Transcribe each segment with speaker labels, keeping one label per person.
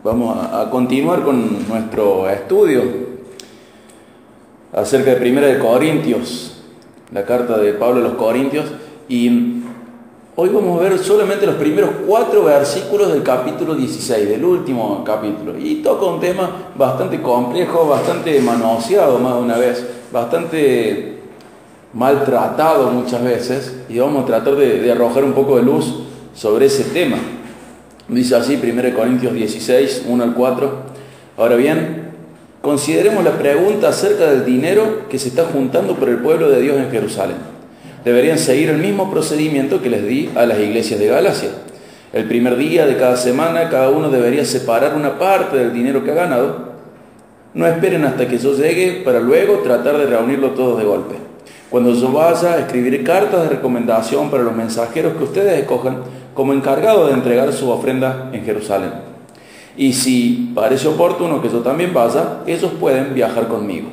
Speaker 1: Vamos a continuar con nuestro estudio acerca de Primera de Corintios, la carta de Pablo a los Corintios, y hoy vamos a ver solamente los primeros 4 versículos del capítulo 16, del último capítulo, y toca un tema bastante complejo, bastante manoseado más de una vez, bastante maltratado muchas veces, y vamos a tratar de arrojar un poco de luz sobre ese tema. Dice así, 1 Corintios 16, 1 al 4. Ahora bien, consideremos la pregunta acerca del dinero que se está juntando por el pueblo de Dios en Jerusalén. Deberían seguir el mismo procedimiento que les di a las iglesias de Galacia. El primer día de cada semana, cada uno debería separar una parte del dinero que ha ganado. No esperen hasta que yo llegue para luego tratar de reunirlo todo de golpe. Cuando yo vaya, escribiré cartas de recomendación para los mensajeros que ustedes escojan como encargado de entregar su ofrenda en Jerusalén. Y si parece oportuno que yo también vaya, ellos pueden viajar conmigo.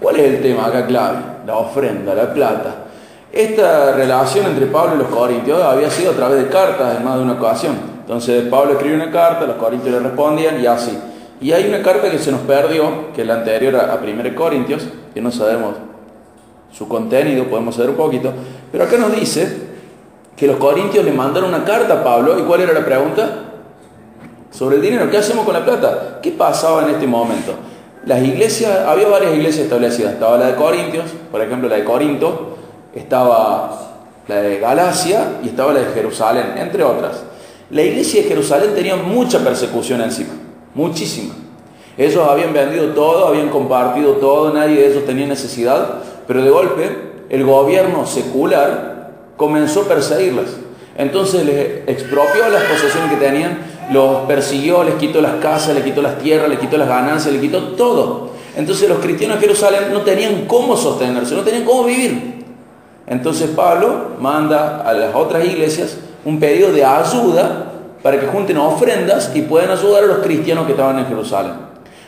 Speaker 1: ¿Cuál es el tema acá clave? La ofrenda, la plata. Esta relación entre Pablo y los corintios había sido a través de cartas en más de una ocasión. Entonces Pablo escribió una carta, los corintios le respondían y así. Y hay una carta que se nos perdió, que es la anterior a 1 Corintios, que no sabemos su contenido, podemos saber un poquito, pero acá nos dice que los corintios le mandaron una carta a Pablo. ¿Y cuál era la pregunta? Sobre el dinero. ¿Qué hacemos con la plata? ¿Qué pasaba en este momento? Las iglesias, había varias iglesias establecidas. Estaba la de Corintios, por ejemplo la de Corinto, estaba la de Galacia y estaba la de Jerusalén, entre otras. La iglesia de Jerusalén tenía mucha persecución encima, muchísima. Ellos habían vendido todo, habían compartido todo, nadie de ellos tenía necesidad, pero de golpe el gobierno secular comenzó a perseguirlas. Entonces les expropió las posesiones que tenían, los persiguió, les quitó las casas, les quitó las tierras, les quitó las ganancias, les quitó todo. Entonces los cristianos de Jerusalén no tenían cómo sostenerse, no tenían cómo vivir. Entonces Pablo manda a las otras iglesias un pedido de ayuda para que junten ofrendas y puedan ayudar a los cristianos que estaban en Jerusalén.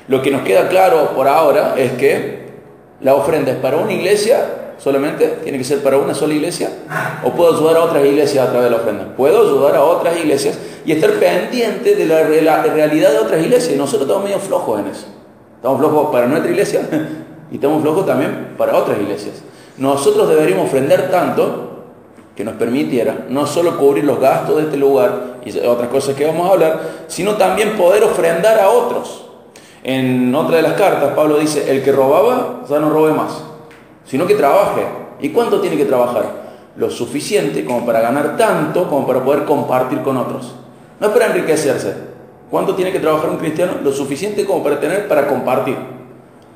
Speaker 1: Lo que nos queda claro por ahora es que la ofrenda es para una iglesia solamente, tiene que ser para una sola iglesia, o puedo ayudar a otras iglesias a través de la ofrenda. Puedo ayudar a otras iglesias y estar pendiente de la realidad de otras iglesias. Y nosotros estamos medio flojos en eso. Estamos flojos para nuestra iglesia y estamos flojos también para otras iglesias. Nosotros deberíamos ofrendar tanto que nos permitiera no solo cubrir los gastos de este lugar y otras cosas que vamos a hablar, sino también poder ofrendar a otros. En otra de las cartas Pablo dice: el que robaba ya no robe más, sino que trabaje. ¿Y cuánto tiene que trabajar? Lo suficiente como para ganar tanto como para poder compartir con otros. No es para enriquecerse. ¿Cuánto tiene que trabajar un cristiano? Lo suficiente como para tener para compartir.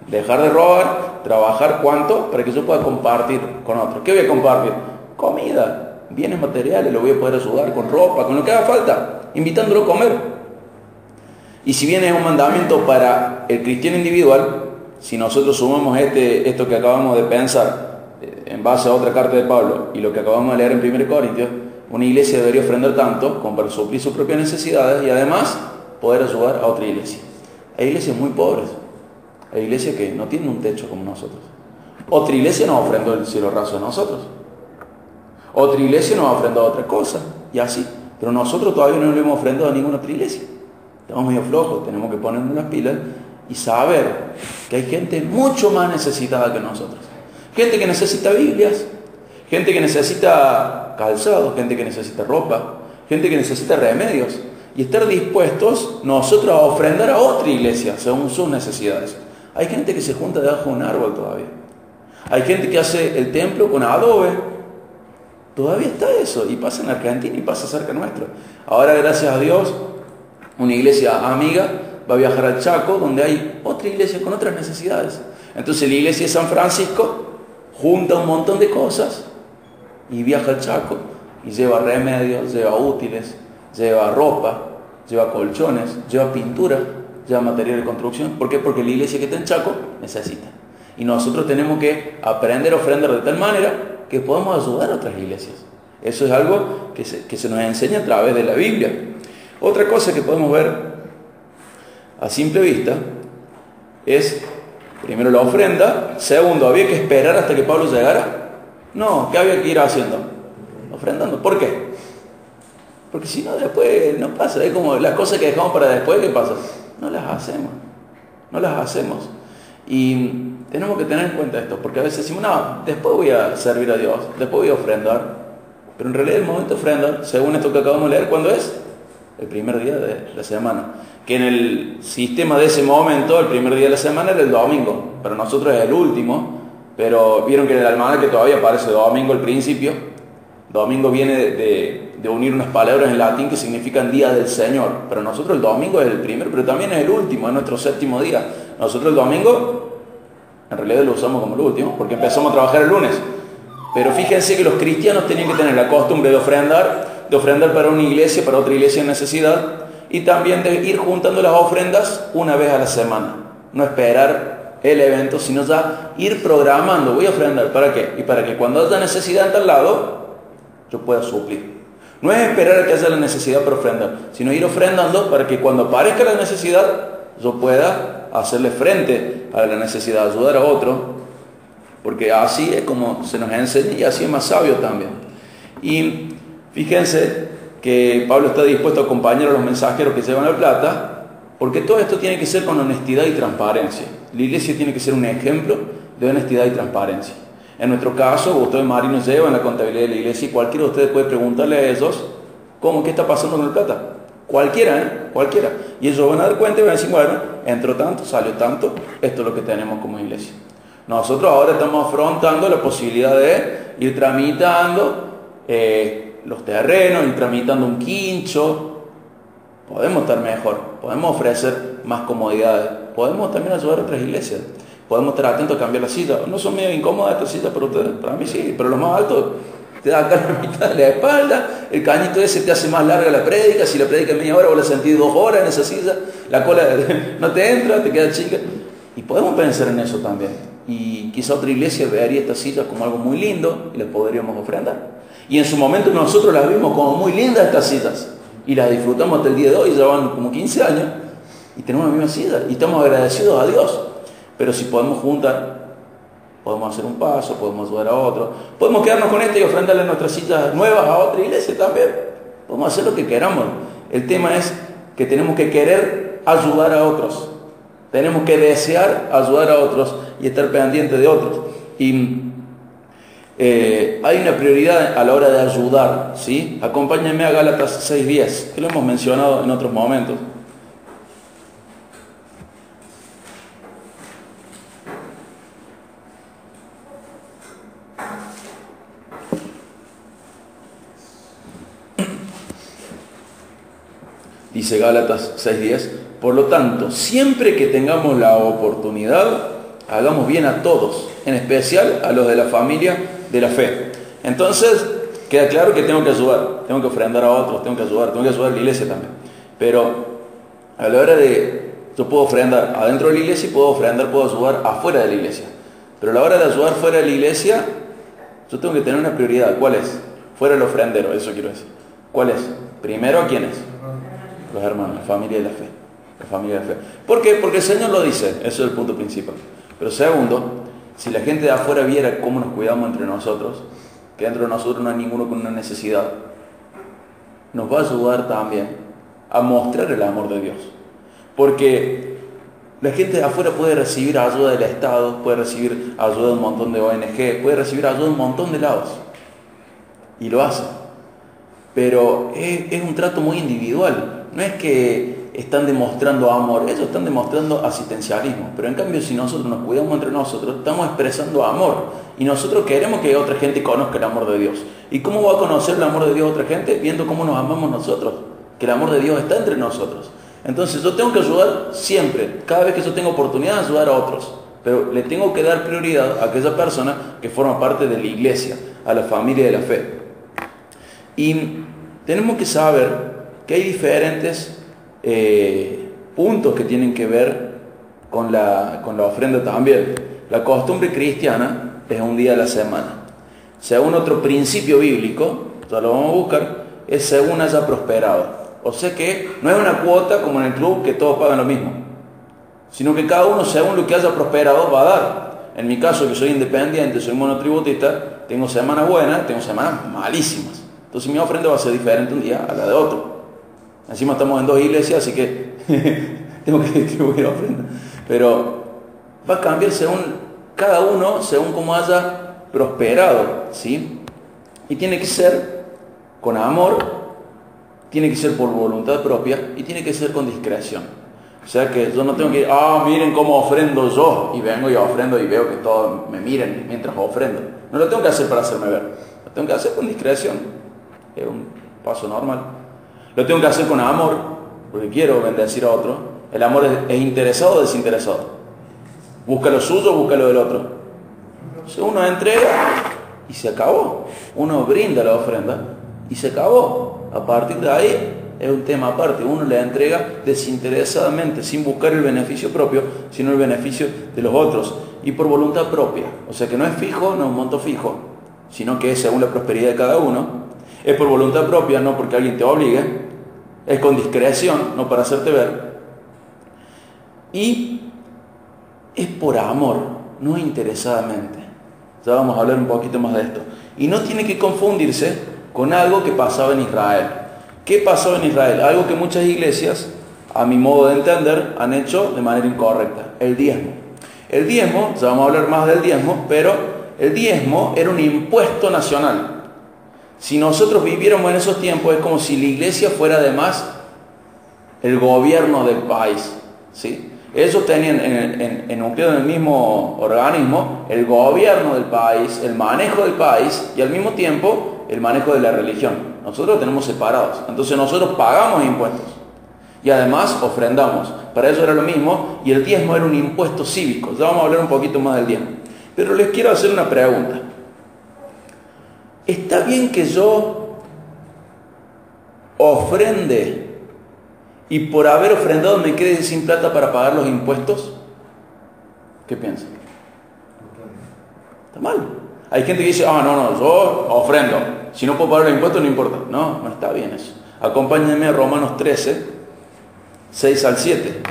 Speaker 1: Dejar de robar, trabajar cuánto para que yo pueda compartir con otros. ¿Qué voy a compartir? Comida, bienes materiales, lo voy a poder ayudar con ropa, con lo que haga falta, invitándolo a comer. Y si bien es un mandamiento para el cristiano individual, si nosotros sumamos esto que acabamos de pensar en base a otra carta de Pablo y lo que acabamos de leer en 1 Corintios, una iglesia debería ofrendar tanto como para suplir sus propias necesidades y además poder ayudar a otra iglesia. Hay iglesias muy pobres, hay iglesias que no tienen un techo como nosotros. Otra iglesia nos ofrendó el cielo raso de nosotros. Otra iglesia nos ha ofrendado otra cosa y así. Pero nosotros todavía no le hemos ofrendado a ninguna otra iglesia. Estamos medio flojos, tenemos que ponernos las pilas y saber que hay gente mucho más necesitada que nosotros. Gente que necesita Biblias, gente que necesita calzado, gente que necesita ropa, gente que necesita remedios. Y estar dispuestos nosotros a ofrendar a otra iglesia según sus necesidades. Hay gente que se junta debajo de un árbol todavía. Hay gente que hace el templo con adobe. Todavía está eso. Y pasa en Argentina y pasa cerca nuestro. Ahora, gracias a Dios, una iglesia amiga va a viajar al Chaco, donde hay otra iglesia con otras necesidades. Entonces la iglesia de San Francisco junta un montón de cosas y viaja al Chaco y lleva remedios, lleva útiles, lleva ropa, lleva colchones, lleva pintura, lleva material de construcción. ¿Por qué? Porque la iglesia que está en Chaco necesita. Y nosotros tenemos que aprender a ofrendar de tal manera que podamos ayudar a otras iglesias. Eso es algo que se nos enseña a través de la Biblia. Otra cosa que podemos ver a simple vista es, primero, la ofrenda. Segundo, ¿había que esperar hasta que Pablo llegara? No, ¿qué había que ir haciendo? Ofrendando. ¿Por qué? Porque si no, después no pasa. Es como las cosas que dejamos para después, ¿qué pasa? No las hacemos. No las hacemos. Y tenemos que tener en cuenta esto, porque a veces decimos, no, después voy a servir a Dios, después voy a ofrendar. Pero en realidad el momento de ofrendar, según esto que acabamos de leer, ¿cuándo es? El primer día de la semana. Que en el sistema de ese momento, el primer día de la semana era el domingo. Para nosotros es el último, pero vieron que en el almanaque todavía aparece domingo al principio. Domingo viene de unir unas palabras en latín que significan día del Señor. Para nosotros el domingo es el primero, pero también es el último, es nuestro séptimo día. Nosotros el domingo, en realidad lo usamos como el último, porque empezamos a trabajar el lunes. Pero fíjense que los cristianos tenían que tener la costumbre de ofrendar para una iglesia, para otra iglesia en necesidad, y también de ir juntando las ofrendas una vez a la semana. No esperar el evento, sino ya ir programando. Voy a ofrendar, ¿para qué? Y para que cuando haya necesidad en tal lado, yo pueda suplir. No es esperar a que haya la necesidad para ofrendar, sino ir ofrendando para que cuando aparezca la necesidad, yo pueda hacerle frente a la necesidad, ayudar a otro, porque así es como se nos enseña y así es más sabio también. Y fíjense que Pablo está dispuesto a acompañar a los mensajeros que llevan la plata, porque todo esto tiene que ser con honestidad y transparencia. La iglesia tiene que ser un ejemplo de honestidad y transparencia. En nuestro caso, Gustavo y Mari nos llevan la contabilidad de la iglesia y cualquiera de ustedes puede preguntarle a ellos, ¿qué está pasando con la plata? Cualquiera, cualquiera. Y ellos van a dar cuenta y van a decir, bueno, entró tanto, salió tanto, esto es lo que tenemos como iglesia. Nosotros ahora estamos afrontando la posibilidad de ir tramitando los terrenos, ir tramitando un quincho. Podemos estar mejor, podemos ofrecer más comodidades, podemos también ayudar a otras iglesias, podemos estar atentos a cambiar la silla. No son medio incómodas estas sillas para ustedes, para mí sí, pero los más altos te da acá la mitad de la espalda, el cañito ese te hace más larga la prédica, si la prédica es media hora vos la sentís 2 horas en esa silla, la cola no te entra, te queda chica. Y podemos pensar en eso también. Y quizá otra iglesia vería estas sillas como algo muy lindo y las podríamos ofrendar. Y en su momento nosotros las vimos como muy lindas estas sillas y las disfrutamos hasta el día de hoy, ya van como 15 años y tenemos la misma silla y estamos agradecidos a Dios. Pero si podemos juntar, podemos hacer un paso, podemos ayudar a otro, podemos quedarnos con esta y ofrendarle nuestras sillas nuevas a otra iglesia también. Podemos hacer lo que queramos. El tema es que tenemos que querer ayudar a otros. Tenemos que desear ayudar a otros y estar pendientes de otros. Y hay una prioridad a la hora de ayudar, ¿sí? Acompáñenme a Gálatas 6:10, que lo hemos mencionado en otros momentos. Dice Gálatas 6:10, por lo tanto, siempre que tengamos la oportunidad, hagamos bien a todos, en especial a los de la familia de la fe. Entonces, queda claro que tengo que ayudar, tengo que ofrendar a otros, tengo que ayudar a la iglesia también. Pero a la hora de, yo puedo ofrendar adentro de la iglesia y puedo ayudar afuera de la iglesia. Pero a la hora de ayudar fuera de la iglesia, yo tengo que tener una prioridad. ¿Cuál es? Fuera del ofrendero, eso quiero decir. ¿Cuál es? Primero, ¿a quiénes? Los hermanos, la familia de la fe. La familia de la fe. ¿Por qué? Porque el Señor lo dice, eso es el punto principal. Pero segundo, si la gente de afuera viera cómo nos cuidamos entre nosotros, que dentro de nosotros no hay ninguno con una necesidad, nos va a ayudar también a mostrar el amor de Dios. Porque la gente de afuera puede recibir ayuda del Estado, puede recibir ayuda de un montón de ONG, puede recibir ayuda de un montón de lados. Y lo hace. Pero es un trato muy individual. No es que están demostrando amor, ellos están demostrando asistencialismo. Pero en cambio, si nosotros nos cuidamos entre nosotros, estamos expresando amor. Y nosotros queremos que otra gente conozca el amor de Dios. ¿Y cómo va a conocer el amor de Dios otra gente? Viendo cómo nos amamos nosotros. Que el amor de Dios está entre nosotros. Entonces yo tengo que ayudar siempre, cada vez que yo tengo oportunidad de ayudar a otros. Pero le tengo que dar prioridad a aquella persona que forma parte de la iglesia, a la familia de la fe. Y tenemos que saber que hay diferentes puntos que tienen que ver con la ofrenda también. La costumbre cristiana es un día a la semana. Según otro principio bíblico, ya lo vamos a buscar, es según haya prosperado. O sea que no es una cuota como en el club que todos pagan lo mismo, sino que cada uno según lo que haya prosperado va a dar. En mi caso, que soy independiente, soy monotributista, tengo semanas buenas, tengo semanas malísimas. Entonces mi ofrenda va a ser diferente un día a la de otro. Encima estamos en 2 iglesias, así que tengo que distribuir ofrenda. Pero va a cambiar según cada uno, según cómo haya prosperado, ¿sí? Y tiene que ser con amor, tiene que ser por voluntad propia y tiene que ser con discreción. O sea que yo no tengo que ir, miren cómo ofrendo yo, y vengo y ofrendo y veo que todos me miren mientras ofrendo. No lo tengo que hacer para hacerme ver, lo tengo que hacer con discreción. Es un paso normal. Lo tengo que hacer con amor, porque quiero bendecir a otro. El amor es interesado o desinteresado. Busca lo suyo, busca lo del otro. Entonces uno entrega y se acabó. Uno brinda la ofrenda y se acabó. A partir de ahí es un tema aparte. Uno le entrega desinteresadamente, sin buscar el beneficio propio, sino el beneficio de los otros. Y por voluntad propia. O sea que no es fijo, no es un monto fijo, sino que es según la prosperidad de cada uno. Es por voluntad propia, no porque alguien te obligue. Es con discreción, no para hacerte ver. Y es por amor, no interesadamente. Ya vamos a hablar un poquito más de esto. Y no tiene que confundirse con algo que pasaba en Israel. ¿Qué pasó en Israel? Algo que muchas iglesias, a mi modo de entender, han hecho de manera incorrecta. El diezmo. El diezmo, ya vamos a hablar más del diezmo, pero el diezmo era un impuesto nacional. Si nosotros viviéramos en esos tiempos, es como si la iglesia fuera además el gobierno del país, ¿sí? Ellos tenían enucleado en el mismo organismo el gobierno del país, el manejo del país y al mismo tiempo el manejo de la religión. Nosotros lo tenemos separados. Entonces nosotros pagamos impuestos y además ofrendamos. Para ellos era lo mismo y el diezmo era un impuesto cívico. Ya vamos a hablar un poquito más del diezmo. Pero les quiero hacer una pregunta. ¿Está bien que yo ofrende y por haber ofrendado me quede sin plata para pagar los impuestos? ¿Qué piensan? Está mal. Hay gente que dice, no, yo ofrendo. Si no puedo pagar los impuestos, no importa. No, no está bien eso. Acompáñenme a Romanos 13, 6 al 7.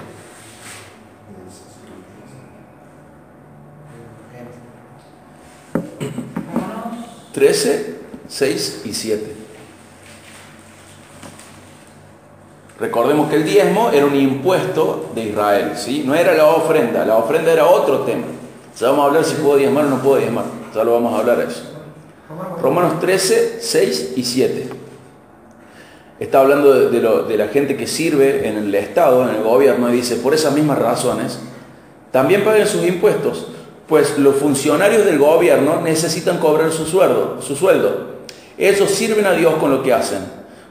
Speaker 1: 13, 6 y 7. Recordemos que el diezmo era un impuesto de Israel, ¿sí? No era la ofrenda era otro tema. Ya vamos a hablar si puedo diezmar o no puedo diezmar. Ya lo vamos a hablar eso. Romanos 13, 6 y 7. Está hablando de la gente que sirve en el Estado, en el gobierno, y dice, por esas mismas razones, también paguen sus impuestos, pues los funcionarios del gobierno necesitan cobrar su sueldo. Ellos sirven a Dios con lo que hacen.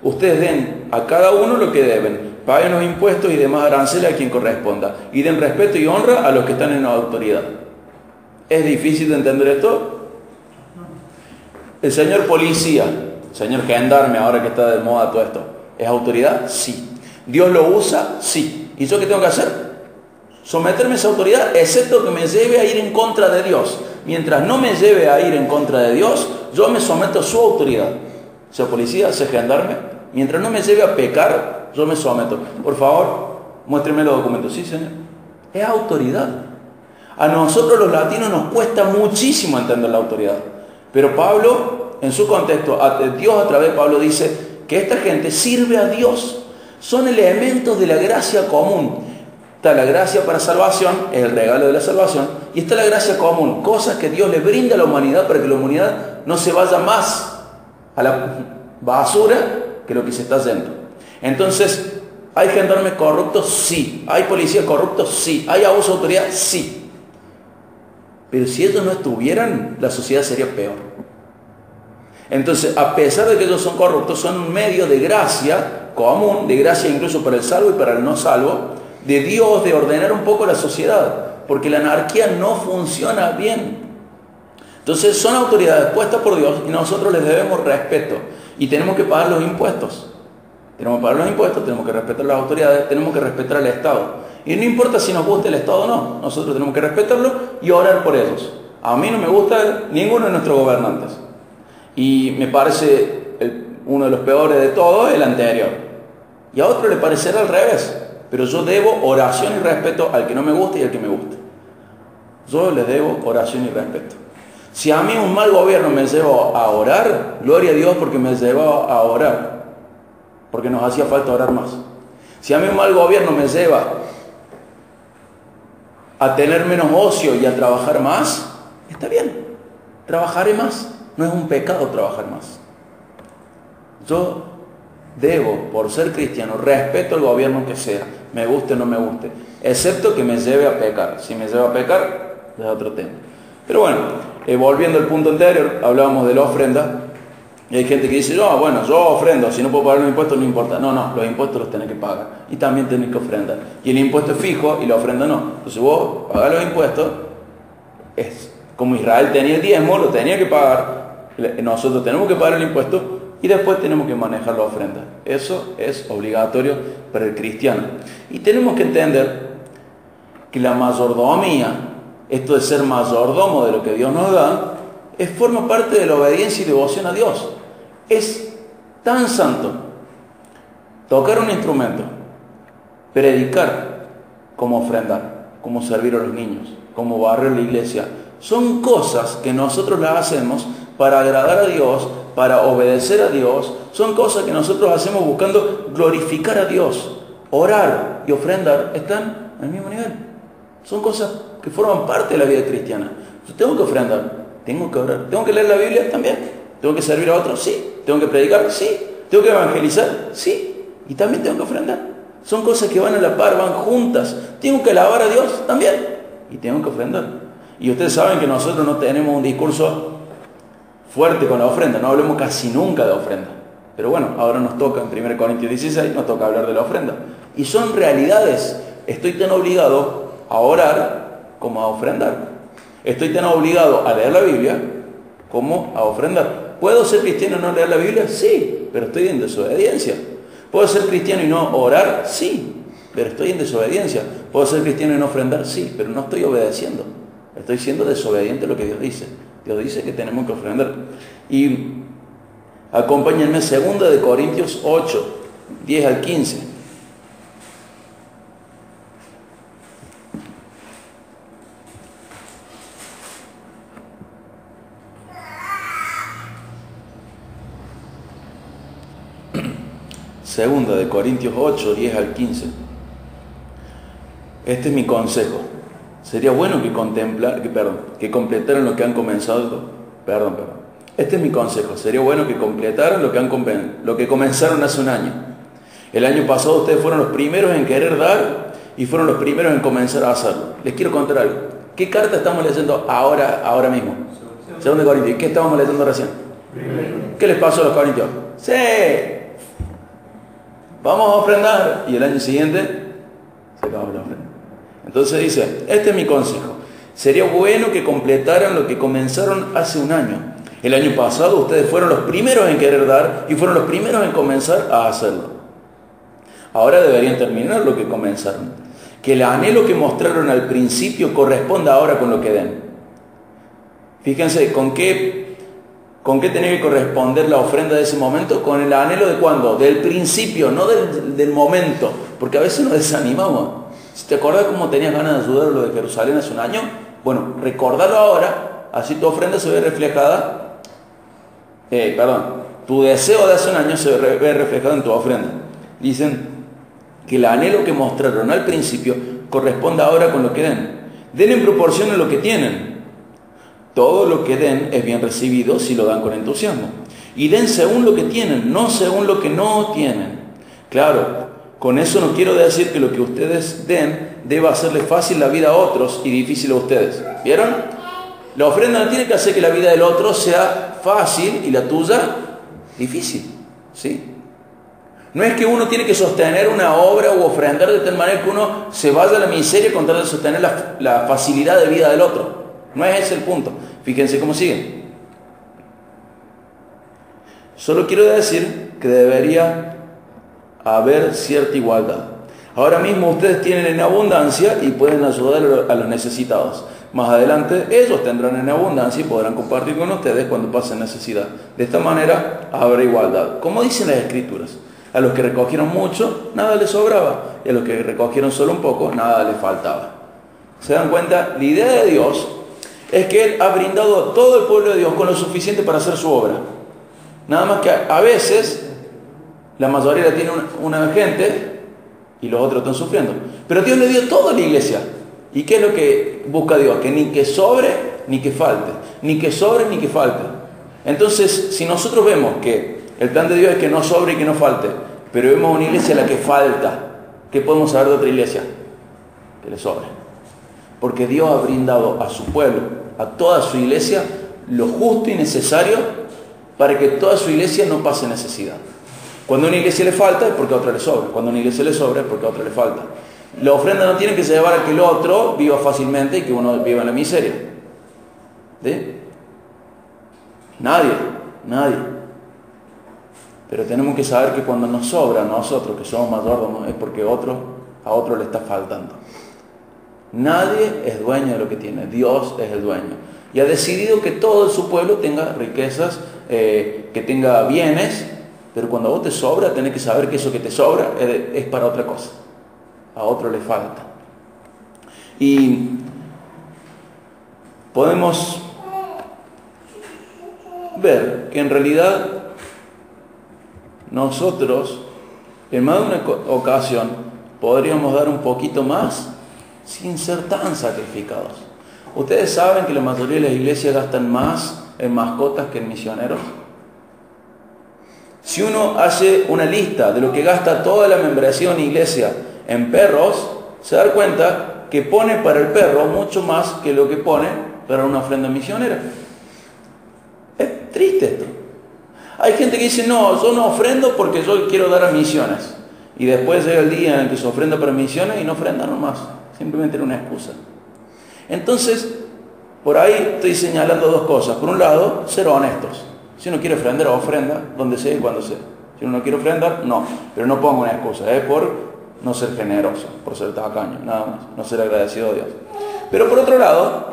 Speaker 1: Ustedes den a cada uno lo que deben, paguen los impuestos y demás aranceles a quien corresponda, y den respeto y honra a los que están en la autoridad. ¿Es difícil de entender esto? El señor policía, señor gendarme, ahora que está de moda todo esto, ¿es autoridad? Sí. ¿Dios lo usa? Sí. ¿Y yo qué tengo que hacer? Someterme a esa autoridad, excepto que me lleve a ir en contra de Dios. Mientras no me lleve a ir en contra de Dios, yo me someto a su autoridad. Sea policía, sea gendarme. Mientras no me lleve a pecar, yo me someto. Por favor, muéstreme los documentos. Sí, señor. Es autoridad. A nosotros los latinos nos cuesta muchísimo entender la autoridad. Pero Pablo, en su contexto, Dios a través de Pablo dice que esta gente sirve a Dios. Son elementos de la gracia común. Está la gracia para salvación, es el regalo de la salvación, y está la gracia común, cosas que Dios le brinda a la humanidad para que la humanidad no se vaya más a la basura que lo que se está yendo. Entonces, ¿hay gendarmes corruptos? Sí. ¿Hay policías corruptos? Sí. ¿Hay abuso de autoridad? Sí. Pero si ellos no estuvieran, la sociedad sería peor. Entonces, a pesar de que ellos son corruptos, son un medio de gracia común, de gracia incluso para el salvo y para el no salvo, de Dios, de ordenar un poco la sociedad, porque la anarquía no funciona bien. Entonces son autoridades puestas por Dios y nosotros les debemos respeto y tenemos que pagar los impuestos. Tenemos que pagar los impuestos, tenemos que respetar las autoridades, tenemos que respetar al Estado. Y no importa si nos gusta el Estado o no, nosotros tenemos que respetarlo y orar por ellos. A mí no me gusta ninguno de nuestros gobernantes. Y me parece uno de los peores de todos, el anterior. Y a otro le parecerá al revés. Pero yo debo oración y respeto al que no me gusta y al que me gusta. Yo les debo oración y respeto. Si a mí un mal gobierno me lleva a orar, gloria a Dios porque me lleva a orar, porque nos hacía falta orar más. Si a mí un mal gobierno me lleva a tener menos ocio y a trabajar más, está bien, trabajaré más. No es un pecado trabajar más. Yo debo, por ser cristiano, respeto el gobierno que sea, me guste o no me guste, excepto que me lleve a pecar. Si me lleva a pecar, es otro tema. Pero bueno, volviendo al punto anterior, hablábamos de la ofrenda, y hay gente que dice, no, bueno, yo ofrendo, si no puedo pagar los impuestos no importa. No, los impuestos los tenés que pagar, y también tenés que ofrendar. Y el impuesto es fijo, y la ofrenda no. Entonces vos pagás los impuestos, es como Israel tenía el diezmo, lo tenía que pagar, nosotros tenemos que pagar el impuesto, y después tenemos que manejar la ofrenda. Eso es obligatorio para el cristiano. Y tenemos que entender que la mayordomía, esto de ser mayordomo de lo que Dios nos da, forma parte de la obediencia y devoción a Dios. Es tan santo tocar un instrumento, predicar, como ofrendar, como servir a los niños, como barrer la iglesia. Son cosas que nosotros las hacemos para agradar a Dios, para obedecer a Dios. Son cosas que nosotros hacemos buscando glorificar a Dios. Orar y ofrendar están al mismo nivel. Son cosas que forman parte de la vida cristiana. Yo tengo que ofrendar, tengo que orar, tengo que leer la Biblia también, tengo que servir a otros, sí, tengo que predicar, sí, tengo que evangelizar, sí, y también tengo que ofrendar. Son cosas que van a la par, van juntas. Tengo que alabar a Dios también, y tengo que ofrendar. Y ustedes saben que nosotros no tenemos un discurso fuerte con la ofrenda, no hablemos casi nunca de ofrenda. Pero bueno, ahora nos toca, en 1 Corintios 16, nos toca hablar de la ofrenda. Y son realidades. Estoy tan obligado a orar como a ofrendar. Estoy tan obligado a leer la Biblia como a ofrendar. ¿Puedo ser cristiano y no leer la Biblia? Sí, pero estoy en desobediencia. ¿Puedo ser cristiano y no orar? Sí, pero estoy en desobediencia. ¿Puedo ser cristiano y no ofrendar? Sí, pero no estoy obedeciendo. Estoy siendo desobediente a lo que Dios dice. Dios dice que tenemos que ofrendar. Y acompáñenme, 2 Corintios 8, 10 al 15. Segunda de Corintios 8, 10 al 15. Este es mi consejo. Sería bueno que completaran lo que han comenzado. Este es mi consejo. Sería bueno que completaran lo que comenzaron hace un año. El año pasado ustedes fueron los primeros en querer dar y fueron los primeros en comenzar a hacerlo. Les quiero contar algo. ¿Qué carta estamos leyendo ahora mismo? Segunda de Corintios. ¿Qué estábamos leyendo recién? ¿Qué les pasó a los corintios? ¡Sí! Vamos a ofrendar. Y el año siguiente se acabó la ofrenda. Entonces dice, este es mi consejo. Sería bueno que completaran lo que comenzaron hace un año. El año pasado ustedes fueron los primeros en querer dar y fueron los primeros en comenzar a hacerlo. Ahora deberían terminar lo que comenzaron. Que el anhelo que mostraron al principio corresponda ahora con lo que den. Fíjense, ¿con qué tenía que corresponder la ofrenda de ese momento? Con el anhelo de ¿cuándo? Del principio, no del momento. Porque a veces nos desanimamos. Si te acordás cómo tenías ganas de ayudar a lo de Jerusalén hace un año, bueno, recordalo ahora, así tu ofrenda se ve reflejada, tu deseo de hace un año se ve reflejado en tu ofrenda. Dicen que el anhelo que mostraron al principio corresponde ahora con lo que den. Den en proporción a lo que tienen. Todo lo que den es bien recibido si lo dan con entusiasmo. Y den según lo que tienen, no según lo que no tienen. Claro, con eso no quiero decir que lo que ustedes den deba hacerle fácil la vida a otros y difícil a ustedes. ¿Vieron? La ofrenda no tiene que hacer que la vida del otro sea fácil y la tuya difícil. ¿Sí? No es que uno tiene que sostener una obra o ofrendar de tal manera que uno se vaya a la miseria con tal de sostener la facilidad de vida del otro. No es ese el punto. Fíjense cómo sigue. Solo quiero decir que debería haber cierta igualdad. Ahora mismo ustedes tienen en abundancia y pueden ayudar a los necesitados. Más adelante ellos tendrán en abundancia y podrán compartir con ustedes cuando pasen necesidad. De esta manera habrá igualdad. Como dicen las Escrituras, a los que recogieron mucho, nada les sobraba. Y a los que recogieron solo un poco, nada les faltaba. ¿Se dan cuenta? La idea de Dios es que Él ha brindado a todo el pueblo de Dios con lo suficiente para hacer su obra. Nada más que a veces la mayoría la tiene una gente y los otros están sufriendo. Pero Dios le dio todo a la iglesia. ¿Y qué es lo que busca Dios? Que ni que sobre ni que falte. Ni que sobre ni que falte. Entonces, si nosotros vemos que el plan de Dios es que no sobre y que no falte, pero vemos una iglesia a la que falta, ¿qué podemos saber de otra iglesia? Que le sobre. Porque Dios ha brindado a su pueblo, a toda su iglesia, lo justo y necesario para que toda su iglesia no pase necesidad. Cuando a una iglesia le falta es porque a otra le sobra. Cuando a una iglesia le sobra es porque a otra le falta. La ofrenda no tiene que llevar a que el otro viva fácilmente y que uno viva en la miseria. ¿Sí? Nadie. Pero tenemos que saber que cuando nos sobra a nosotros, que somos mayordomos, es porque a otro le está faltando. Nadie es dueño de lo que tiene. Dios es el dueño. Y ha decidido que todo su pueblo tenga riquezas, que tenga bienes. Pero cuando a vos te sobra, tenés que saber que eso que te sobra es para otra cosa. A otro le falta. Y podemos ver que en realidad nosotros, en más de una ocasión, podríamos dar un poquito más sin ser tan sacrificados. ¿Ustedes saben que la mayoría de las iglesias gastan más en mascotas que en misioneros? Si uno hace una lista de lo que gasta toda la membresía de una iglesia en perros, se da cuenta que pone para el perro mucho más que lo que pone para una ofrenda misionera. Es triste esto. Hay gente que dice, no, yo no ofrendo porque yo quiero dar a misiones. Y después llega el día en el que se ofrenda para misiones y no ofrenda nomás. Simplemente era una excusa. Entonces, por ahí estoy señalando dos cosas. Por un lado, ser honestos. Si uno quiere ofrendar, ofrenda, donde sea y cuando sea. Si uno no quiere ofrendar, no. Pero no pongo una excusa, es por no ser generoso, por ser tacaño, nada más. No ser agradecido a Dios. Pero por otro lado,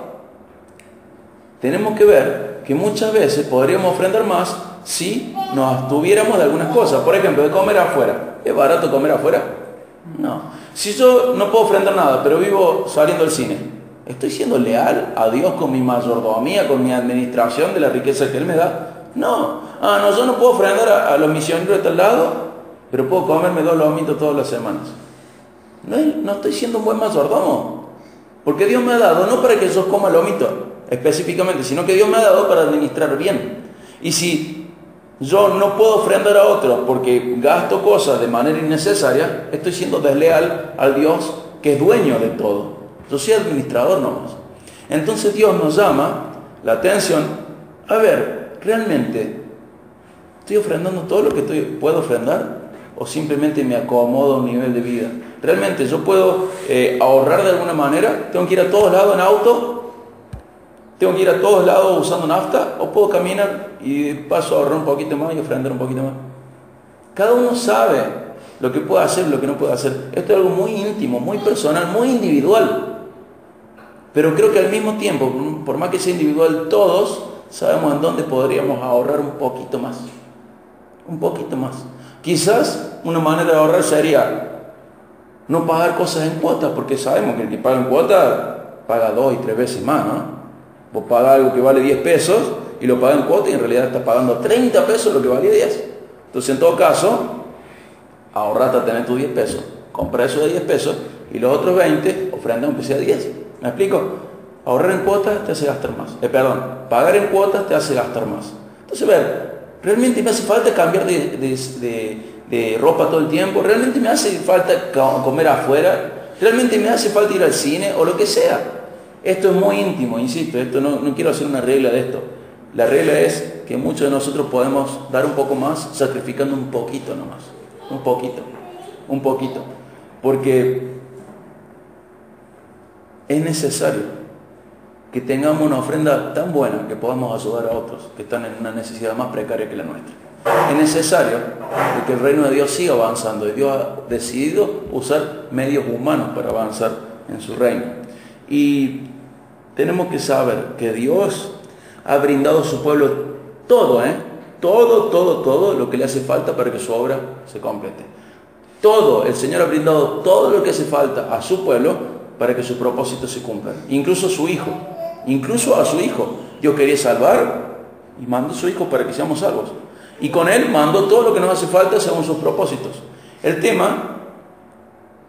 Speaker 1: tenemos que ver que muchas veces podríamos ofrendar más si nos abstuviéramos de algunas cosas. Por ejemplo, de comer afuera. ¿Es barato comer afuera? No. Si yo no puedo ofrendar nada, pero vivo saliendo al cine, ¿estoy siendo leal a Dios con mi mayordomía, con mi administración de la riqueza que Él me da? No. No, yo no puedo ofrendar a los misioneros de tal lado, pero puedo comerme 2 lomitos todas las semanas. No estoy siendo un buen mayordomo. Porque Dios me ha dado, no para que yo coma lomito específicamente, sino que Dios me ha dado para administrar bien. Y si yo no puedo ofrendar a otros porque gasto cosas de manera innecesaria, estoy siendo desleal al Dios que es dueño de todo. Yo soy administrador nomás. Entonces Dios nos llama la atención. A ver, ¿realmente estoy ofrendando todo lo que puedo ofrendar? ¿O simplemente me acomodo a un nivel de vida? ¿Realmente yo puedo ahorrar de alguna manera? ¿Tengo que ir a todos lados en auto? ¿Tengo que ir a todos lados usando nafta? ¿O puedo caminar y paso a ahorrar un poquito más y ofrendar un poquito más? Cada uno sabe lo que puede hacer y lo que no puede hacer. Esto es algo muy íntimo, muy personal, muy individual. Pero creo que al mismo tiempo, por más que sea individual, todos sabemos en dónde podríamos ahorrar un poquito más. Un poquito más. Quizás una manera de ahorrar sería no pagar cosas en cuotas, porque sabemos que el que paga en cuota paga 2 y 3 veces más, ¿no? Vos pagás algo que vale 10 pesos y lo pagás en cuota y en realidad estás pagando 30 pesos lo que valía 10. Entonces, en todo caso, ahorrate a tener tus 10 pesos, compra eso de 10 pesos y los otros 20 ofrenda aunque sea 10. ¿Me explico? Ahorrar en cuotas te hace gastar más. Pagar en cuotas te hace gastar más. Entonces, ¿realmente me hace falta cambiar de ropa todo el tiempo? ¿Realmente me hace falta comer afuera? ¿Realmente me hace falta ir al cine o lo que sea? Esto es muy íntimo, insisto, no quiero hacer una regla de esto. La regla es que muchos de nosotros podemos dar un poco más sacrificando un poquito nomás. Un poquito. Porque es necesario que tengamos una ofrenda tan buena que podamos ayudar a otros que están en una necesidad más precaria que la nuestra. Es necesario que el reino de Dios siga avanzando y Dios ha decidido usar medios humanos para avanzar en su reino. Y tenemos que saber que Dios ha brindado a su pueblo todo lo que le hace falta para que su obra se complete. El Señor ha brindado todo lo que hace falta a su pueblo para que sus propósitos se cumplan. Incluso su Hijo. incluso a su Hijo. Dios quería salvar y mandó a su Hijo para que seamos salvos. Y con Él mandó todo lo que nos hace falta según sus propósitos. El tema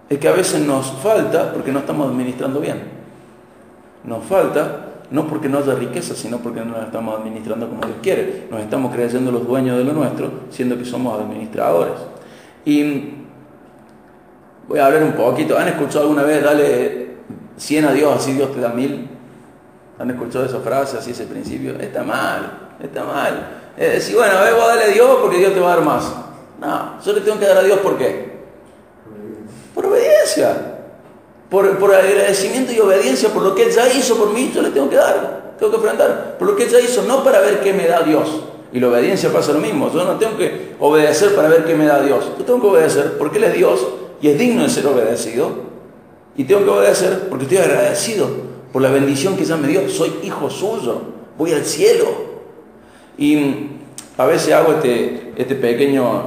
Speaker 1: es que a veces nos falta porque no estamos administrando bien. Nos falta no porque no haya riqueza, sino porque no la estamos administrando como Dios quiere. Nos estamos creyendo los dueños de lo nuestro, siendo que somos administradores. Y voy a hablar un poquito. ¿Han escuchado alguna vez, dale 100 a Dios, así Dios te da 1000? ¿Han escuchado esa frase, así ese principio? Está mal, está mal. Es decir, bueno, a ver, vos dale a Dios porque Dios te va a dar más. No, yo le tengo que dar a Dios, ¿por qué? Por obediencia. Por agradecimiento y obediencia por lo que Él ya hizo por mí, yo le tengo que dar, tengo que ofrendar por lo que Él ya hizo, no para ver qué me da Dios. Y la obediencia pasa lo mismo. Yo no tengo que obedecer para ver qué me da Dios. Yo tengo que obedecer porque Él es Dios y es digno de ser obedecido. Y tengo que obedecer porque estoy agradecido por la bendición que ya me dio. Soy hijo suyo, voy al cielo. Y a veces hago este pequeño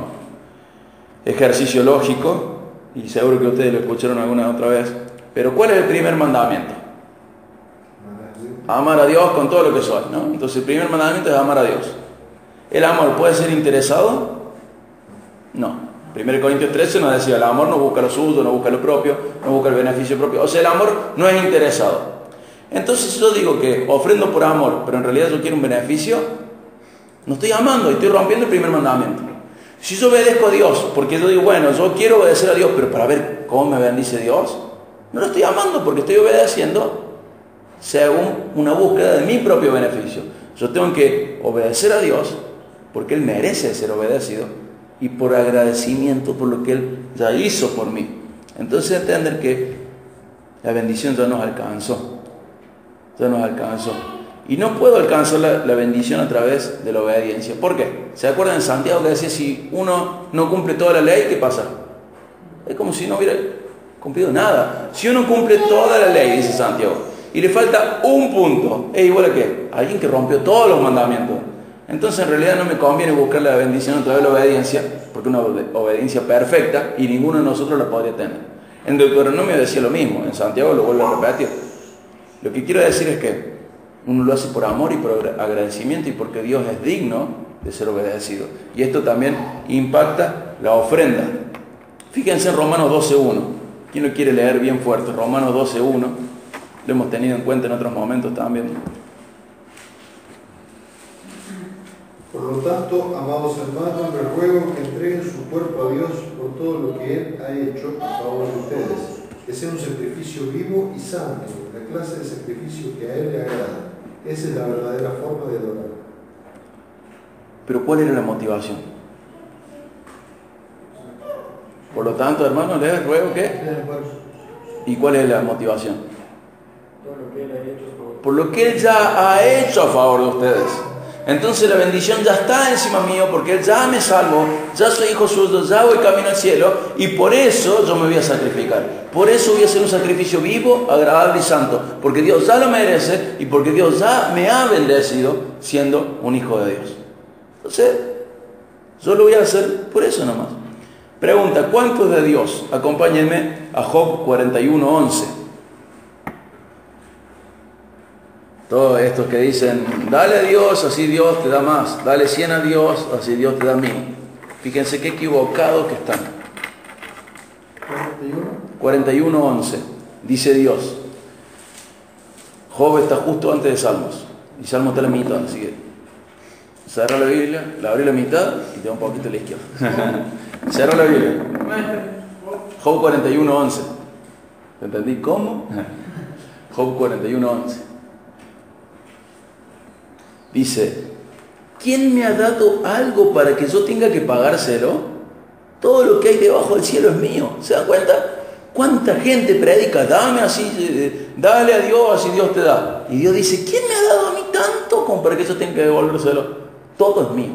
Speaker 1: ejercicio lógico, y seguro que ustedes lo escucharon alguna otra vez. Pero ¿cuál es el primer mandamiento? Amar a Dios con todo lo que soy, ¿no? Entonces el primer mandamiento es amar a Dios. ¿El amor puede ser interesado? No. 1 Corintios 13 nos decía, el amor no busca lo suyo, no busca lo propio, no busca el beneficio propio. O sea, el amor no es interesado. Entonces yo digo que ofrendo por amor, pero en realidad yo quiero un beneficio, no estoy amando y estoy rompiendo el primer mandamiento. Si yo obedezco a Dios, porque yo digo, bueno, yo quiero obedecer a Dios, pero para ver cómo me bendice Dios, no lo estoy amando porque estoy obedeciendo según una búsqueda de mi propio beneficio. Yo tengo que obedecer a Dios porque Él merece ser obedecido y por agradecimiento por lo que Él ya hizo por mí. Entonces entender que la bendición ya nos alcanzó. Ya nos alcanzó. Y no puedo alcanzar la bendición a través de la obediencia. ¿Por qué? ¿Se acuerdan de Santiago que decía, si uno no cumple toda la ley, ¿qué pasa? Es como si no hubiera cumplido nada. Si uno cumple toda la ley, dice Santiago, y le falta un punto, ¿es igual a qué? Alguien que rompió todos los mandamientos. Entonces en realidad no me conviene buscar la bendición a través de la obediencia, porque una obediencia perfecta y ninguno de nosotros la podría tener. En Deuteronomio decía lo mismo, en Santiago lo vuelvo a repetir. Lo que quiero decir es que uno lo hace por amor y por agradecimiento y porque Dios es digno de ser obedecido. Y esto también impacta la ofrenda. Fíjense en Romanos 12.1. ¿Quién lo quiere leer bien fuerte? Romanos 12.1. Lo hemos tenido en cuenta en otros momentos también.
Speaker 2: Por lo tanto, amados hermanos, les ruego que entreguen su cuerpo a Dios por todo lo que Él ha hecho a favor de ustedes, que sea un sacrificio vivo y santo, la clase de sacrificio que a Él le agrada. Esa es la verdadera forma de adorar.
Speaker 1: Pero ¿cuál era la motivación? Por lo tanto, hermanos, les ruego que... ¿Y cuál es la motivación? Por lo que Él ya ha hecho a favor de ustedes. Entonces la bendición ya está encima mío porque Él ya me salvó, ya soy hijo suyo, ya voy camino al cielo y por eso yo me voy a sacrificar. Por eso voy a hacer un sacrificio vivo, agradable y santo, porque Dios ya lo merece y porque Dios ya me ha bendecido siendo un hijo de Dios. Entonces, yo lo voy a hacer por eso nomás. Pregunta, ¿cuántos de Dios? Acompáñenme a Job 41:11. Todos estos que dicen, dale a Dios, así Dios te da más. Dale 100 a Dios, así Dios te da 1000. Fíjense qué equivocados que están. 41:11. Dice Dios. Job está justo antes de Salmos. Y Salmos está a la mitad, así que cerra la Biblia, la abrí a la mitad y te da un poquito a la izquierda. Cerra la Biblia. Job 41:11. ¿Entendí cómo? Job 41:11. Dice, ¿quién me ha dado algo para que yo tenga que pagárselo? Todo lo que hay debajo del cielo es mío. ¿Se dan cuenta? ¿Cuánta gente predica? Dame así, dale a Dios, así Dios te da. Y Dios dice, ¿quién me ha dado a mí tanto como para que yo tenga que devolvérselo? Todo es mío.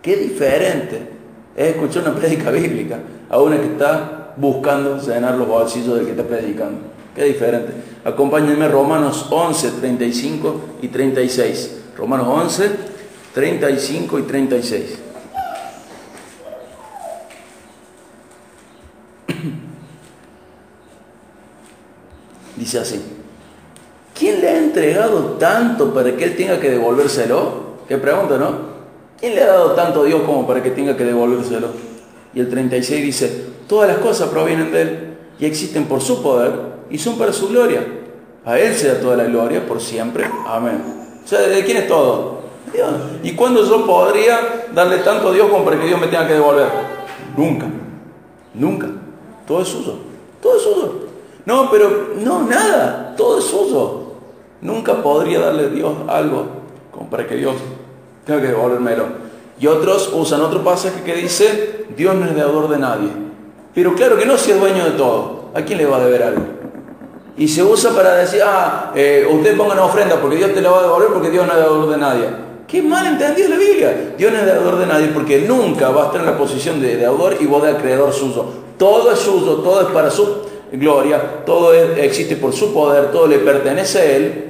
Speaker 1: Qué diferente es escuchar una prédica bíblica a una que está buscando llenar los bolsillos del que está predicando. Qué diferente. Acompáñenme Romanos 11, 35 y 36. Romanos 11, 35 y 36. Dice así. ¿quién le ha entregado tanto para que él tenga que devolvérselo? Qué pregunta, ¿no? ¿Quién le ha dado tanto a Dios como para que tenga que devolvérselo? Y el 36 dice, todas las cosas provienen de él y existen por su poder y son para su gloria. A él sea toda la gloria por siempre. Amén. O sea, ¿de quién es todo? Dios. ¿Y cuándo yo podría darle tanto a Dios como para que Dios me tenga que devolver? Nunca. Nunca. Todo es suyo. Todo es suyo. No, pero no, nada. Todo es suyo. Nunca podría darle a Dios algo como para que Dios tenga que devolvérmelo. Y otros usan otro pasaje que dice, Dios no es deudor de nadie. Pero claro que no, si es dueño de todo. ¿A quién le va a deber algo? Y se usa para decir, usted ponga una ofrenda porque Dios te la va a devolver porque Dios no es deudor de nadie. Qué mal entendido la Biblia. Dios no es deudor de nadie porque nunca va a estar en la posición de deudor y vos de acreedor suyo. Todo es suyo, todo es para su gloria, todo existe por su poder, todo le pertenece a Él.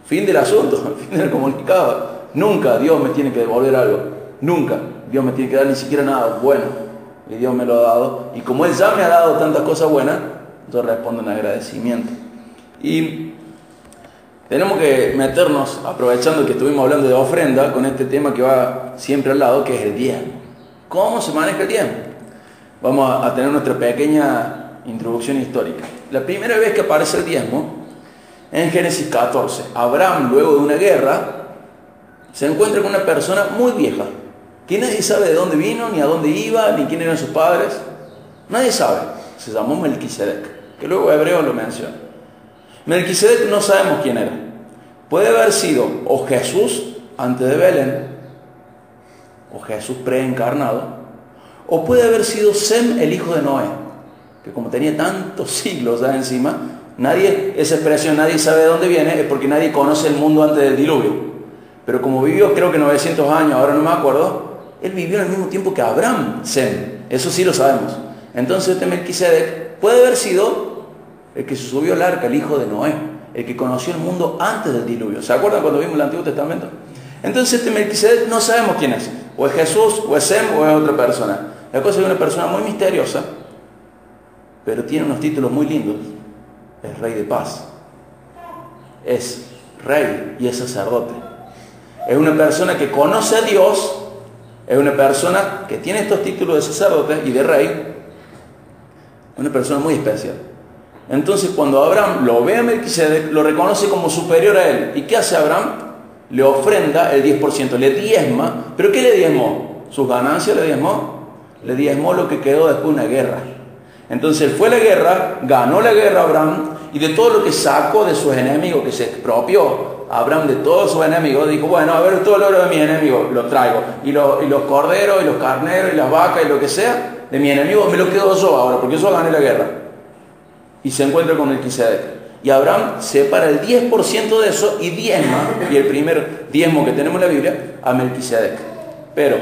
Speaker 1: Fin del asunto, fin del comunicado. Nunca Dios me tiene que devolver algo. Nunca Dios me tiene que dar ni siquiera nada bueno. Y Dios me lo ha dado. Y como Él ya me ha dado tantas cosas buenas, yo respondo en agradecimiento. Y tenemos que meternos, aprovechando que estuvimos hablando de ofrenda, con este tema que va siempre al lado, que es el diezmo. ¿Cómo se maneja el diezmo? Vamos a tener nuestra pequeña introducción histórica. La primera vez que aparece el diezmo, en Génesis 14, Abraham, luego de una guerra, se encuentra con una persona muy vieja, que nadie sabe de dónde vino, ni a dónde iba, ni quién eran sus padres. Nadie sabe. Se llamó Melquisedec, que luego Hebreos lo menciona. Melquisedec no sabemos quién era. Puede haber sido o Jesús antes de Belén, o Jesús preencarnado, o puede haber sido Sem, el hijo de Noé, que como tenía tantos siglos ya encima, esa expresión nadie sabe de dónde viene, es porque nadie conoce el mundo antes del diluvio. Pero como vivió creo que 900 años, ahora no me acuerdo, él vivió al mismo tiempo que Abraham, Sem. Eso sí lo sabemos. Entonces este Melquisedec puede haber sido el que se subió al arca, el hijo de Noé, el que conoció el mundo antes del diluvio. ¿Se acuerdan cuando vimos el Antiguo Testamento? Entonces este Melquisedec no sabemos quién es. O es Jesús, o es Sem, o es otra persona. La cosa es una persona muy misteriosa, pero tiene unos títulos muy lindos. Es rey de paz. Es rey y es sacerdote. Es una persona que conoce a Dios. Es una persona que tiene estos títulos de sacerdote y de rey. Una persona muy especial. Entonces cuando Abraham lo ve a Melquisedec, lo reconoce como superior a él. ¿Y qué hace Abraham? Le ofrenda el 10%, le diezma. ¿Pero qué le diezmó? ¿Sus ganancias le diezmó? Le diezmó lo que quedó después de una guerra. Entonces él fue a la guerra, ganó la guerra Abraham, y de todo lo que sacó de sus enemigos, que se expropió Abraham de todos sus enemigos, dijo, bueno, a ver, todo el oro de mis enemigos lo traigo. Y los corderos, y los carneros, y las vacas, y lo que sea, de mi enemigo me lo quedo yo ahora, porque yo gané la guerra. Y se encuentra con Melquisedec. Y Abraham separa el 10% de eso y diezma, y el primer diezmo que tenemos en la Biblia, a Melquisedec. Pero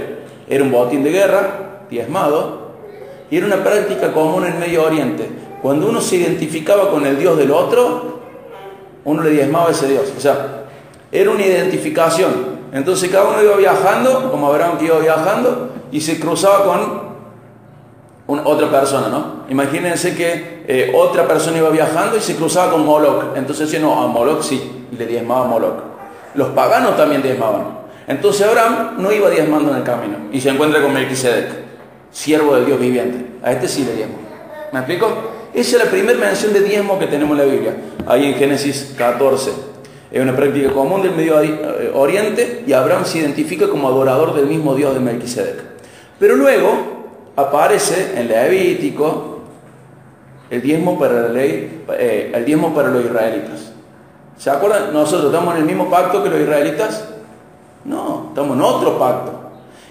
Speaker 1: era un botín de guerra, diezmado, y era una práctica común en Medio Oriente. Cuando uno se identificaba con el Dios del otro, uno le diezmaba a ese Dios. O sea, era una identificación. Entonces cada uno iba viajando, como Abraham que iba viajando, y se cruzaba con otra persona, ¿no? Imagínense que otra persona iba viajando y se cruzaba con Moloch. Entonces decía, no, a Moloch sí, y le diezmaba a Moloch. Los paganos también diezmaban. Entonces Abraham no iba diezmando en el camino, y se encuentra con Melquisedec, siervo del Dios viviente. A este sí le diezmo. ¿Me explico? Esa es la primera mención de diezmo que tenemos en la Biblia, ahí en Génesis 14. Es una práctica común del Medio Oriente, y Abraham se identifica como adorador del mismo Dios de Melquisedec. Pero luego aparece en Levítico el diezmo para la ley, el diezmo para los israelitas. ¿Se acuerdan? ¿Nosotros estamos en el mismo pacto que los israelitas? No, estamos en otro pacto.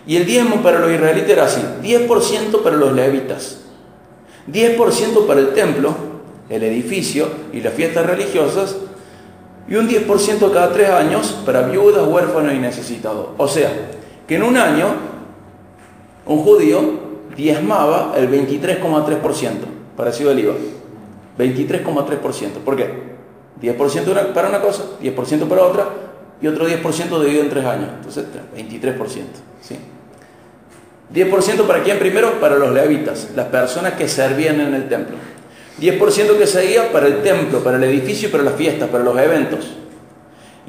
Speaker 1: Y el diezmo para los israelitas era así: 10% para los levitas, 10% para el templo, el edificio y las fiestas religiosas, y un 10% cada 3 años para viudas, huérfanos y necesitados. O sea, que en un año un judío diezmaba el 23,3%, parecido al IVA. 23,3%. ¿Por qué? 10% para una cosa, 10% para otra, y otro 10% dividido en 3 años. Entonces, 23%. ¿Sí? 10% para quién primero? Para los levitas, las personas que servían en el templo. 10% que seguía para el templo, para el edificio y para las fiestas, para los eventos.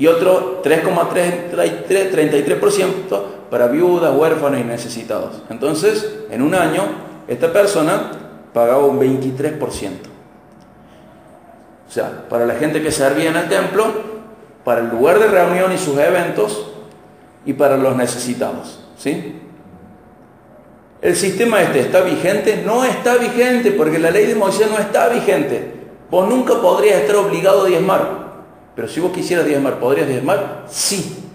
Speaker 1: y otro 3,33% para viudas, huérfanos y necesitados. Entonces, en un año, esta persona pagaba un 23%. O sea, para la gente que servía en el templo, para el lugar de reunión y sus eventos, y para los necesitados, ¿sí? El sistema ¿está vigente? No está vigente, porque la ley de Moisés no está vigente. Vos nunca podrías estar obligado a diezmar, pero si vos quisieras diezmar, ¿podrías diezmar? Sí.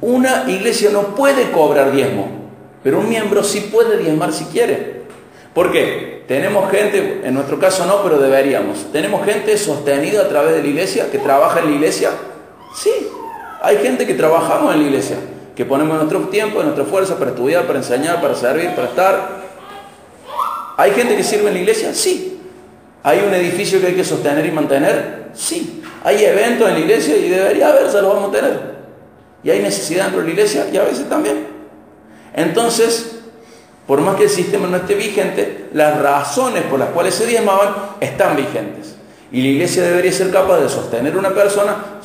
Speaker 1: Una iglesia no puede cobrar diezmo, pero un miembro sí puede diezmar si quiere. ¿Por qué? Tenemos gente, en nuestro caso no, pero deberíamos. ¿Tenemos gente sostenida a través de la iglesia, que trabaja en la iglesia? Sí. Hay gente que trabajamos en la iglesia, que ponemos nuestro tiempo, nuestra fuerza para estudiar, para enseñar, para servir, para estar. ¿Hay gente que sirve en la iglesia? Sí. ¿Hay un edificio que hay que sostener y mantener? Sí. ¿Hay eventos en la iglesia? Y debería haber, se los vamos a tener. ¿Y hay necesidad dentro de la iglesia? Y a veces también. Entonces, por más que el sistema no esté vigente, las razones por las cuales se diezmaban están vigentes. Y la iglesia debería ser capaz de sostener una persona,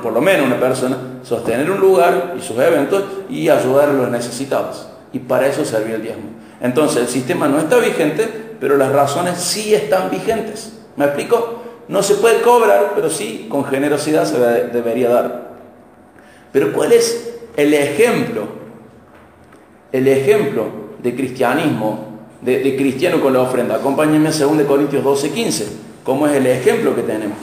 Speaker 1: por lo menos una persona, sostener un lugar y sus eventos y ayudar a los necesitados. Y para eso servía el diezmo. Entonces el sistema no está vigente, pero las razones sí están vigentes. ¿Me explico? No se puede cobrar, pero sí con generosidad se debería dar. Pero ¿cuál es el ejemplo? El ejemplo de cristianismo, de cristiano con la ofrenda. Acompáñenme a 2 Corintios 12:15. ¿Cómo es el ejemplo que tenemos?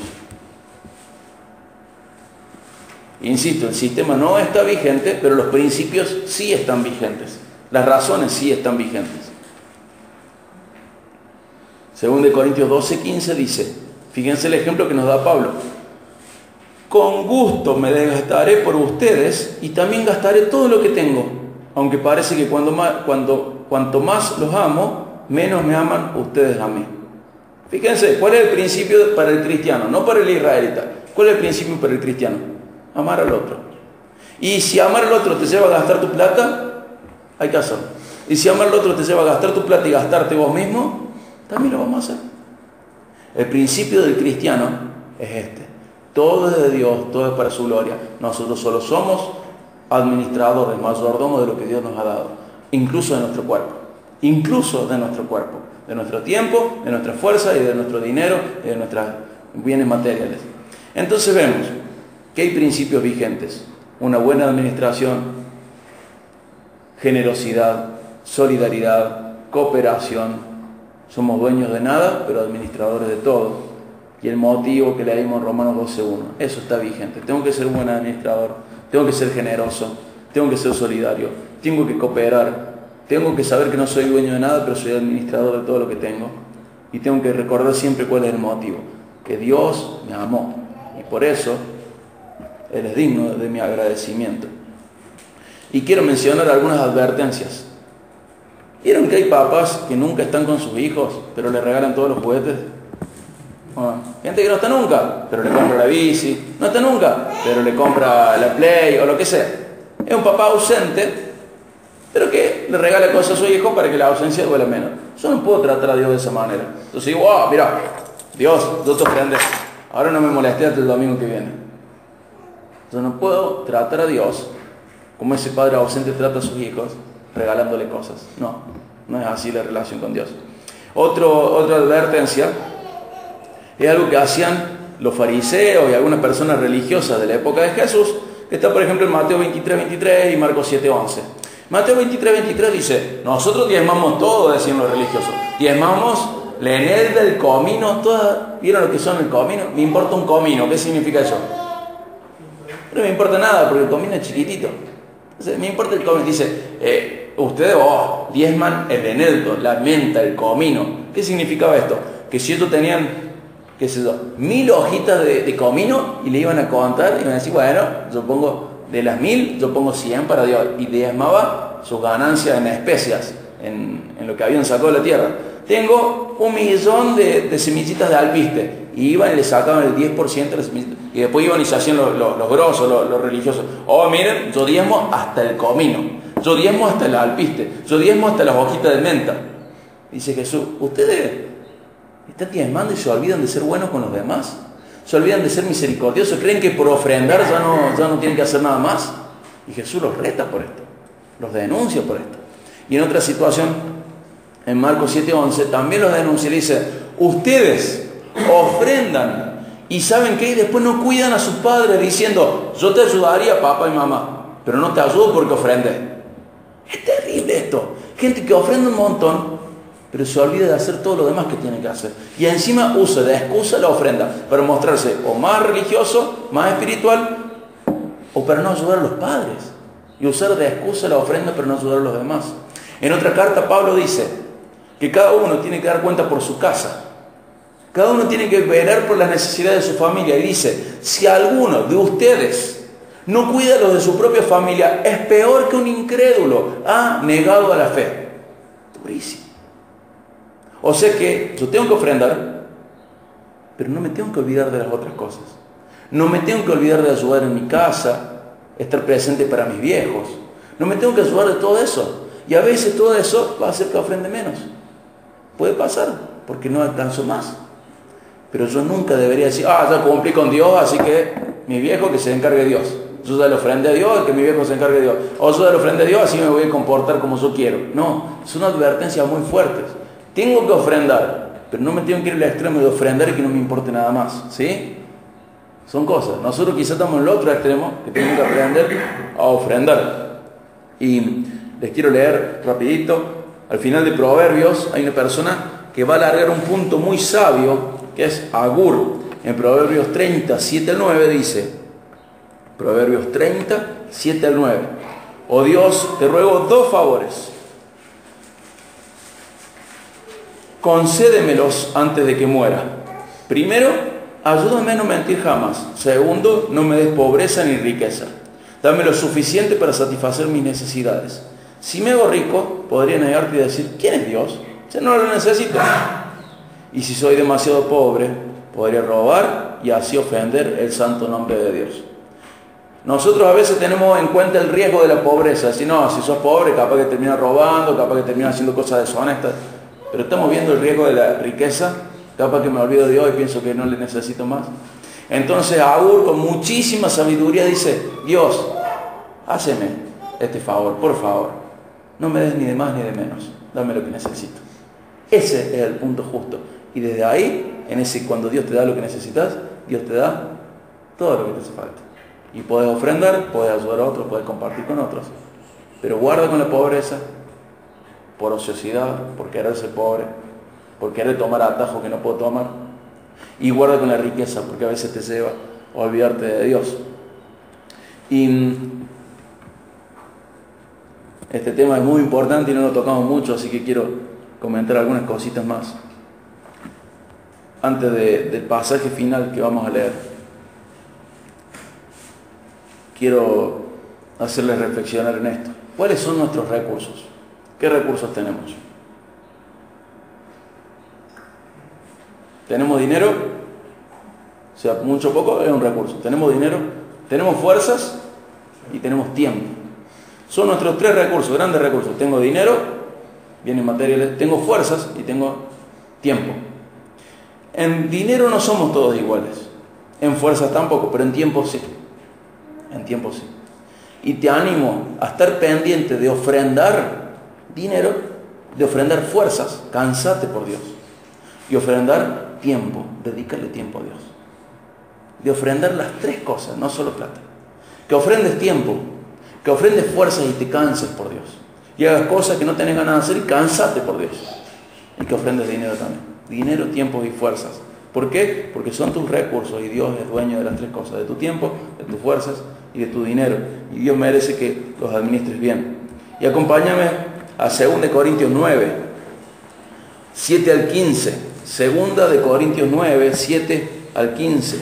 Speaker 1: Insisto, el sistema no está vigente, pero los principios sí están vigentes. Las razones sí están vigentes. 2 Corintios 12:15 dice, fíjense el ejemplo que nos da Pablo. Con gusto me desgastaré por ustedes y también gastaré todo lo que tengo, aunque parece que cuanto más los amo, menos me aman ustedes a mí. Fíjense, ¿cuál es el principio para el cristiano? No para el israelita. ¿Cuál es el principio para el cristiano? Amar al otro. Y si amar al otro te lleva a gastar tu plata, hay que hacerlo. Y si amar al otro te lleva a gastar tu plata y gastarte vos mismo, también lo vamos a hacer. El principio del cristiano es este. Todo es de Dios, todo es para su gloria. Nosotros solo somos administradores, mayordomos de lo que Dios nos ha dado. Incluso de nuestro cuerpo. Incluso de nuestro cuerpo. De nuestro tiempo, de nuestra fuerza y de nuestro dinero y de nuestros bienes materiales. Entonces vemos que hay principios vigentes. Una buena administración, generosidad, solidaridad, cooperación. Somos dueños de nada, pero administradores de todo. Y el motivo que leímos en Romanos 12:1. Eso está vigente. Tengo que ser un buen administrador. Tengo que ser generoso. Tengo que ser solidario. Tengo que cooperar. Tengo que saber que no soy dueño de nada, pero soy administrador de todo lo que tengo. Y tengo que recordar siempre cuál es el motivo. Que Dios me amó. Y por eso Él es digno de mi agradecimiento. Y quiero mencionar algunas advertencias. ¿Vieron que hay papás que nunca están con sus hijos, pero le regalan todos los juguetes? Gente que no está nunca, pero le compra la bici. No está nunca, pero le compra la Play o lo que sea. Es un papá ausente, pero que le regala cosas a su hijo para que la ausencia duela menos. Yo no puedo tratar a Dios de esa manera. Entonces digo, mira, Dios, yo te ofrendé. Ahora no me molestes hasta el domingo que viene. Yo no puedo tratar a Dios como ese padre ausente trata a sus hijos, regalándole cosas. No es así la relación con Dios. Otra advertencia es algo que hacían los fariseos y algunas personas religiosas de la época de Jesús, que está por ejemplo en Mateo 23:23 y Marcos 7:11. Mateo 23:23 dice, nosotros diezmamos todo, decían los religiosos. Diezmamos la enelda, el comino, ¿vieron lo que son el comino? Me importa un comino, ¿qué significa eso? No me importa nada, porque el comino es chiquitito. Entonces, me importa el comino. Dice, ustedes diezman el eneldo, la menta, el comino. ¿Qué significaba esto? Que si ellos tenían, qué sé yo, 1000 hojitas de comino y le iban a contar, y iban a decir, bueno, yo pongo de las 1000, yo pongo 100 para Dios. Y diezmaba sus ganancias en especias, en lo que habían sacado de la tierra. Tengo 1.000.000 de semillitas de alpiste. Y iban y le sacaban el 10% de las semillitas. Y después iban y se hacían los grosos, los religiosos. Miren, yo diezmo hasta el comino. Yo diezmo hasta el alpiste. Yo diezmo hasta las hojitas de menta. Dice Jesús, ¿ustedes están diezmando y se olvidan de ser buenos con los demás? Se olvidan de ser misericordiosos, creen que por ofrendar ya no tienen que hacer nada más. Y Jesús los reta por esto, los denuncia por esto. Y en otra situación, en Marcos 7:11, también los denuncia y dice, ustedes ofrendan y ¿saben qué? Y después no cuidan a sus padres diciendo, yo te ayudaría, papá y mamá, pero no te ayudo porque ofrendé. Es terrible esto. Gente que ofrenda un montón, pero se olvida de hacer todo lo demás que tiene que hacer. Y encima usa de excusa la ofrenda para mostrarse o más religioso, más espiritual, o para no ayudar a los padres. Y usar de excusa la ofrenda para no ayudar a los demás. En otra carta Pablo dice que cada uno tiene que dar cuenta por su casa. Cada uno tiene que velar por las necesidades de su familia. Y dice, si alguno de ustedes no cuida los de su propia familia, es peor que un incrédulo. Ha negado a la fe. Durísimo. O sea que yo tengo que ofrendar, pero no me tengo que olvidar de las otras cosas. No me tengo que olvidar de ayudar en mi casa, estar presente para mis viejos. No me tengo que ayudar de todo eso. Y a veces todo eso va a hacer que ofrende menos. Puede pasar, porque no alcanzo más. Pero yo nunca debería decir, ya cumplí con Dios, así que mi viejo que se encargue Dios. Yo ya le ofrendé a Dios, que mi viejo se encargue Dios. O yo ya le ofrendé a Dios, así me voy a comportar como yo quiero. No, son advertencias muy fuertes. Tengo que ofrendar, pero no me tengo que ir al extremo de ofrendar y que no me importe nada más. ¿Sí? Son cosas. Nosotros quizás estamos en el otro extremo, que tenemos que aprender a ofrendar. Y les quiero leer rapidito. Al final de Proverbios hay una persona que va a alargar un punto muy sabio, que es Agur. En Proverbios 30, 7 al 9 dice, Proverbios 30, 7 al 9. Oh Dios, te ruego 2 favores. Concédemelos antes de que muera. Primero, ayúdame a no mentir jamás. Segundo, no me des pobreza ni riqueza. Dame lo suficiente para satisfacer mis necesidades. Si me hago rico, podría negarte y decir, ¿quién es Dios? Yo no lo necesito. Y si soy demasiado pobre, podría robar y así ofender el santo nombre de Dios. Nosotros a veces tenemos en cuenta el riesgo de la pobreza. Si no, si sos pobre, capaz que terminas robando, capaz que terminas haciendo cosas deshonestas. Pero estamos viendo el riesgo de la riqueza. Capaz que me olvido de Dios y pienso que no le necesito más. Entonces Agur con muchísima sabiduría dice, Dios, háceme este favor, por favor. No me des ni de más ni de menos. Dame lo que necesito. Ese es el punto justo. Y desde ahí, cuando Dios te da lo que necesitas, Dios te da todo lo que te hace falta. Y puedes ofrendar, puedes ayudar a otros, puedes compartir con otros. Pero guarda con la pobreza, por ociosidad, por querer ser pobre, por querer tomar atajos que no puedo tomar. Y guarda con la riqueza, porque a veces te lleva a olvidarte de Dios. Y este tema es muy importante y no lo tocamos mucho, así que quiero comentar algunas cositas más antes del pasaje final que vamos a leer. Quiero hacerles reflexionar en esto. ¿Cuáles son nuestros recursos? ¿Qué recursos tenemos? ¿Tenemos dinero? O sea, mucho o poco es un recurso. ¿Tenemos dinero? ¿Tenemos fuerzas? Y tenemos tiempo. Son nuestros 3 recursos, grandes recursos. Tengo dinero, bienes materiales, tengo fuerzas y tengo tiempo. En dinero no somos todos iguales. En fuerzas tampoco, pero en tiempo sí. En tiempo sí. Y te animo a estar pendiente de ofrendar dinero, de ofrendar fuerzas, cansate por Dios. Y ofrendar tiempo, dedícale tiempo a Dios. De ofrendar las 3 cosas, no solo plata. Que ofrendes tiempo, que ofrendes fuerzas y te canses por Dios. Y hagas cosas que no tenés ganas de hacer y cansate por Dios. Y que ofrendes dinero también. Dinero, tiempo y fuerzas. ¿Por qué? Porque son tus recursos y Dios es dueño de las 3 cosas. De tu tiempo, de tus fuerzas y de tu dinero. Y Dios merece que los administres bien. Y acompáñame a 2 Corintios 9, 7 al 15. 2 Corintios 9, 7 al 15.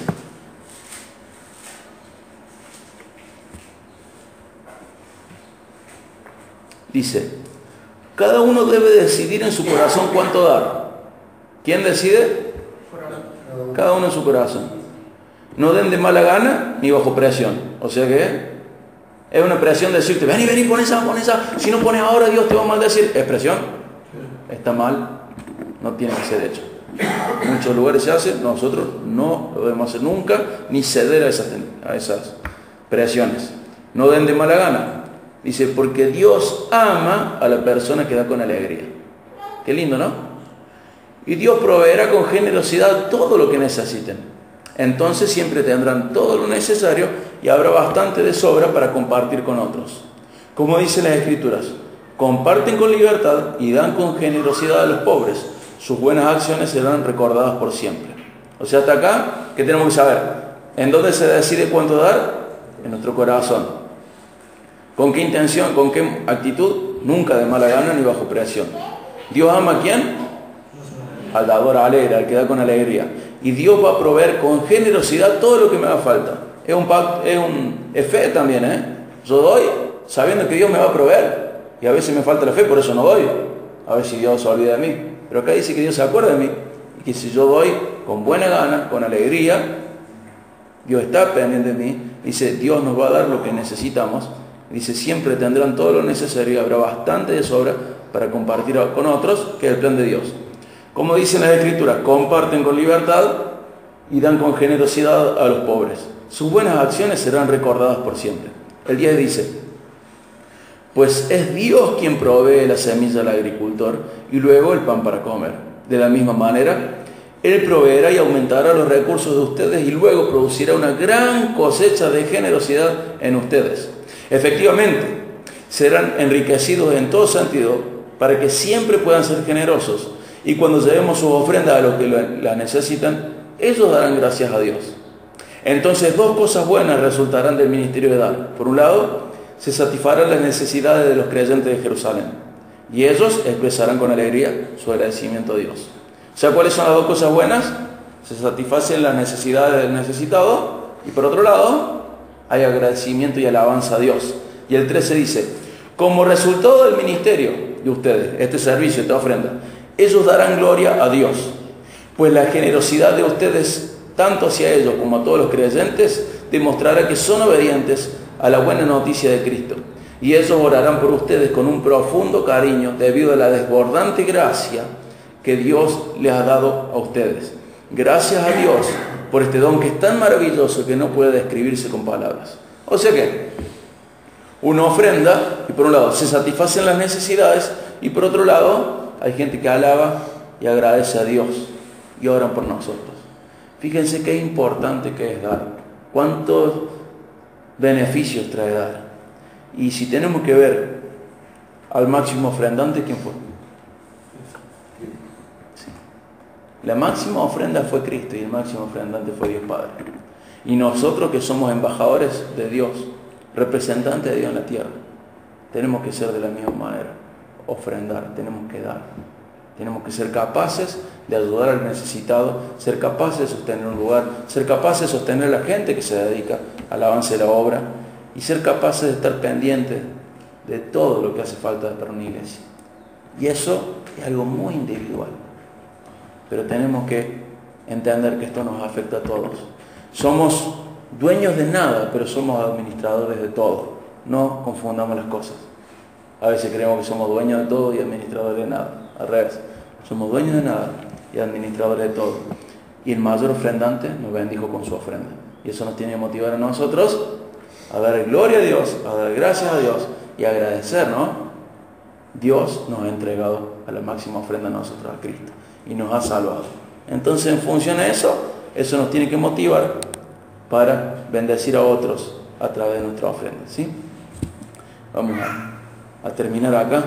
Speaker 1: Dice, cada uno debe decidir en su corazón cuánto dar. ¿Quién decide? Cada uno en su corazón. No den de mala gana ni bajo presión. O sea que es una presión decirte, vení, pon esa. Si no pones ahora, Dios te va a maldecir. ¿Es presión? Está mal. No tiene que ser hecho. En muchos lugares se hace, nosotros no lo debemos hacer nunca, ni ceder a esas presiones. No den de mala gana. Dice, porque Dios ama a la persona que da con alegría. Qué lindo, ¿no? Y Dios proveerá con generosidad todo lo que necesiten. Entonces siempre tendrán todo lo necesario y habrá bastante de sobra para compartir con otros. Como dicen las Escrituras, comparten con libertad y dan con generosidad a los pobres. Sus buenas acciones serán recordadas por siempre. O sea, hasta acá, ¿qué tenemos que saber? ¿En dónde se decide cuánto dar? En nuestro corazón. ¿Con qué intención? ¿Con qué actitud? Nunca de mala gana ni bajo presión. ¿Dios ama a quién? Al dador alegre, al que da con alegría. Y Dios va a proveer con generosidad todo lo que me haga falta. Es fe también, Yo doy sabiendo que Dios me va a proveer. Y a veces me falta la fe, por eso no doy. A ver si Dios se olvida de mí. Pero acá dice que Dios se acuerda de mí. Y que si yo doy con buena gana, con alegría, Dios está pendiente de mí. Dice, Dios nos va a dar lo que necesitamos. Dice, siempre tendrán todo lo necesario y habrá bastante de sobra para compartir con otros, que es el plan de Dios. Como dicen las Escrituras, comparten con libertad y dan con generosidad a los pobres. Sus buenas acciones serán recordadas por siempre. El 10 dice, pues es Dios quien provee la semilla al agricultor y luego el pan para comer. De la misma manera, Él proveerá y aumentará los recursos de ustedes y luego producirá una gran cosecha de generosidad en ustedes. Efectivamente, serán enriquecidos en todo sentido para que siempre puedan ser generosos. Y cuando llevemos sus ofrendas a los que las necesitan, ellos darán gracias a Dios. Entonces, dos cosas buenas resultarán del ministerio de dar. Por un lado, se satisfarán las necesidades de los creyentes de Jerusalén. Y ellos expresarán con alegría su agradecimiento a Dios. O sea, ¿cuáles son las dos cosas buenas? Se satisfacen las necesidades del necesitado. Y por otro lado, hay agradecimiento y alabanza a Dios. Y el 13 dice, como resultado del ministerio de ustedes, este servicio, esta ofrenda, ellos darán gloria a Dios, pues la generosidad de ustedes, tanto hacia ellos como a todos los creyentes, demostrará que son obedientes a la buena noticia de Cristo. Y ellos orarán por ustedes con un profundo cariño debido a la desbordante gracia que Dios les ha dado a ustedes. Gracias a Dios por este don que es tan maravilloso que no puede describirse con palabras. O sea que una ofrenda, y por un lado se satisfacen las necesidades, y por otro lado hay gente que alaba y agradece a Dios y oran por nosotros. Fíjense qué importante que es dar, cuántos beneficios trae dar. Y si tenemos que ver al máximo ofrendante, ¿quién fue? Sí. La máxima ofrenda fue Cristo y el máximo ofrendante fue Dios Padre. Y nosotros que somos embajadores de Dios, representantes de Dios en la tierra, tenemos que ser de la misma manera, ofrendar, tenemos que dar. Tenemos que ser capaces de ayudar al necesitado, ser capaces de sostener un lugar, ser capaces de sostener a la gente que se dedica al avance de la obra y ser capaces de estar pendientes de todo lo que hace falta para una iglesia. Y eso es algo muy individual. Pero tenemos que entender que esto nos afecta a todos. Somos dueños de nada, pero somos administradores de todo. No confundamos las cosas. A veces creemos que somos dueños de todo y administradores de nada. Al revés, somos dueños de nada y administradores de todo. Y el mayor ofrendante nos bendijo con su ofrenda. Y eso nos tiene que motivar a nosotros a dar gloria a Dios, a dar gracias a Dios y a agradecer, ¿no? Dios nos ha entregado a la máxima ofrenda a nosotros, a Cristo, y nos ha salvado. Entonces, en función de eso nos tiene que motivar para bendecir a otros a través de nuestra ofrenda, ¿sí? Vamos a terminar acá,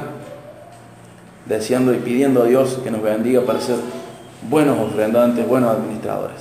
Speaker 1: deseando y pidiendo a Dios que nos bendiga para ser buenos ofrendantes, buenos administradores.